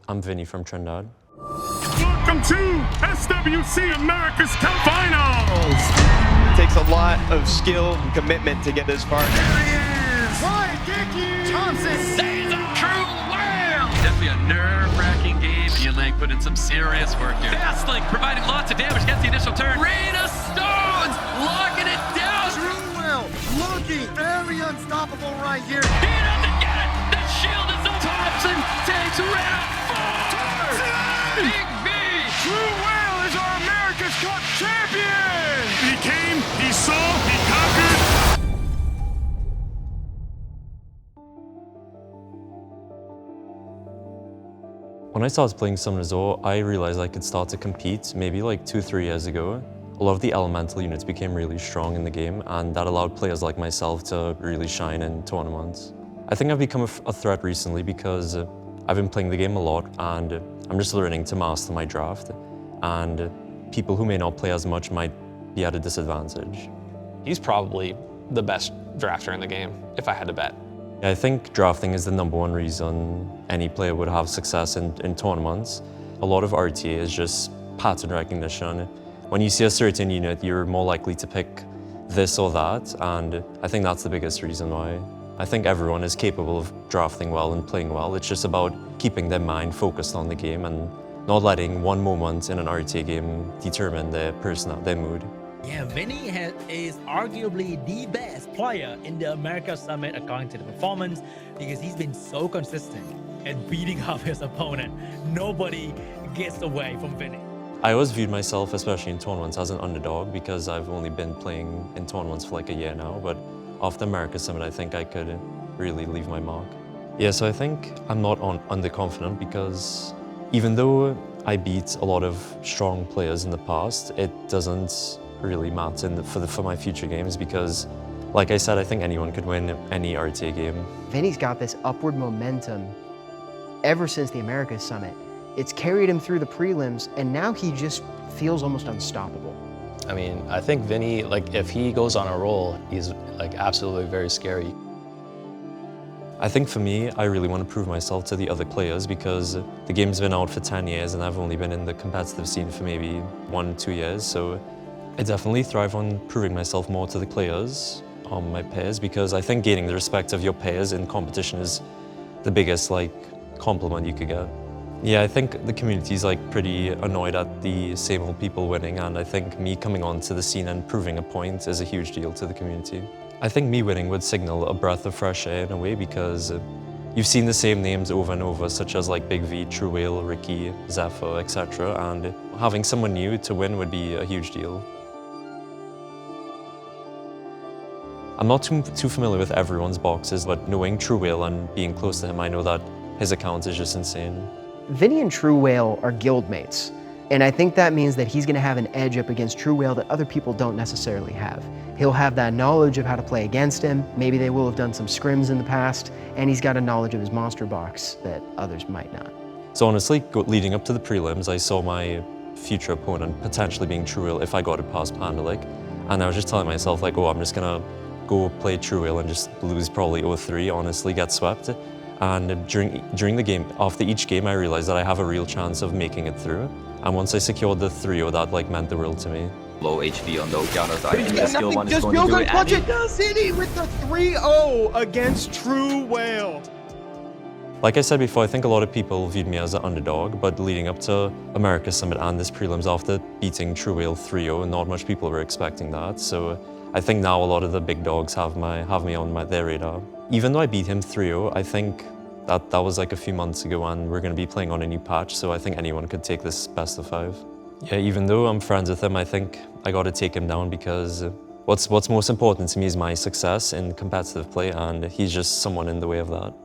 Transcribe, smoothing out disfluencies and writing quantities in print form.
I'm Vinny from Trinidad. Welcome to SWC America's Cup Finals! It takes a lot of skill and commitment to get this far. There he is! Ryan Dickey Thompson! He's a true whale! Definitely a nerve-wracking game. Ian Lang put in some serious work here. Fast Link providing lots of damage against the initial turn. Rain of Stones locking it down. True whale looking very unstoppable right here. He doesn't get it. The shield is up. Thompson takes round 4. Big V. True Whale is our America's Cup champion! He came, he saw, he conquered. When I started playing Summoner's War, I realized I could start to compete maybe like 2-3 years ago. A lot of the elemental units became really strong in the game, and that allowed players like myself to really shine in tournaments. I think I've become a threat recently because I've been playing the game a lot and I'm just learning to master my draft, and people who may not play as much might be at a disadvantage. He's probably the best drafter in the game, if I had to bet. I think drafting is the #1 reason any player would have success in tournaments. A lot of RTA is just pattern recognition. When you see a certain unit, you're more likely to pick this or that, and I think that's the biggest reason why. I think everyone is capable of drafting well and playing well. It's just about keeping their mind focused on the game and not letting one moment in an RTA game determine their mood. Yeah, Vinny is arguably the best player in the America Summit according to the performance, because he's been so consistent at beating up his opponent. Nobody gets away from Vinny. I always viewed myself, especially in tournaments, as an underdog because I've only been playing in tournaments for like a year now, but after America Summit, I think I could really leave my mark. Yeah, so I think I'm not underconfident because even though I beat a lot of strong players in the past, it doesn't really matter for my future games because, like I said, I think anyone could win any RTA game. Vinny's got this upward momentum ever since the Americas Summit. It's carried him through the prelims, and now he just feels almost unstoppable. I mean, I think Vinny, like, if he goes on a roll, he's like absolutely very scary. I think for me, I really want to prove myself to the other players because the game's been out for 10 years and I've only been in the competitive scene for maybe 1-2 years. So I definitely thrive on proving myself more to the players, my peers, because I think gaining the respect of your peers in competition is the biggest compliment you could get. Yeah, I think the community's pretty annoyed at the same old people winning, and I think me coming onto the scene and proving a point is a huge deal to the community. I think me winning would signal a breath of fresh air in a way because you've seen the same names over and over, such as Big V, True Whale, Ricky, Zephyr, etc. And having someone new to win would be a huge deal. I'm not too familiar with everyone's boxes, but knowing True Whale and being close to him, I know that his account is just insane. Vinny and True Whale are guildmates, and I think that means that he's going to have an edge up against True Whale that other people don't necessarily have. He'll have that knowledge of how to play against him, maybe they will have done some scrims in the past, and he's got a knowledge of his monster box that others might not. So honestly, leading up to the prelims, I saw my future opponent potentially being True Whale if I got it past Pandalik, and I was just telling myself oh, I'm just going to go play True Whale and just lose probably 0-3, honestly, get swept. And during the game, after each game, I realized that I have a real chance of making it through. And once I secured the 3-0, that meant the world to me. Low HP on the counter side. The skill one is Just going to do it. punch it. Vinny with the 3-0 against True Whale. Like I said before, I think a lot of people viewed me as an underdog, but leading up to America Summit and this prelims after beating True Whale 3-0, not much people were expecting that. So I think now a lot of the big dogs have me on their radar. Even though I beat him 3-0, I think that was a few months ago and we're going to be playing on a new patch, so I think anyone could take this best of 5. Yeah, even though I'm friends with him, I think I got to take him down because what's most important to me is my success in competitive play, and he's just someone in the way of that.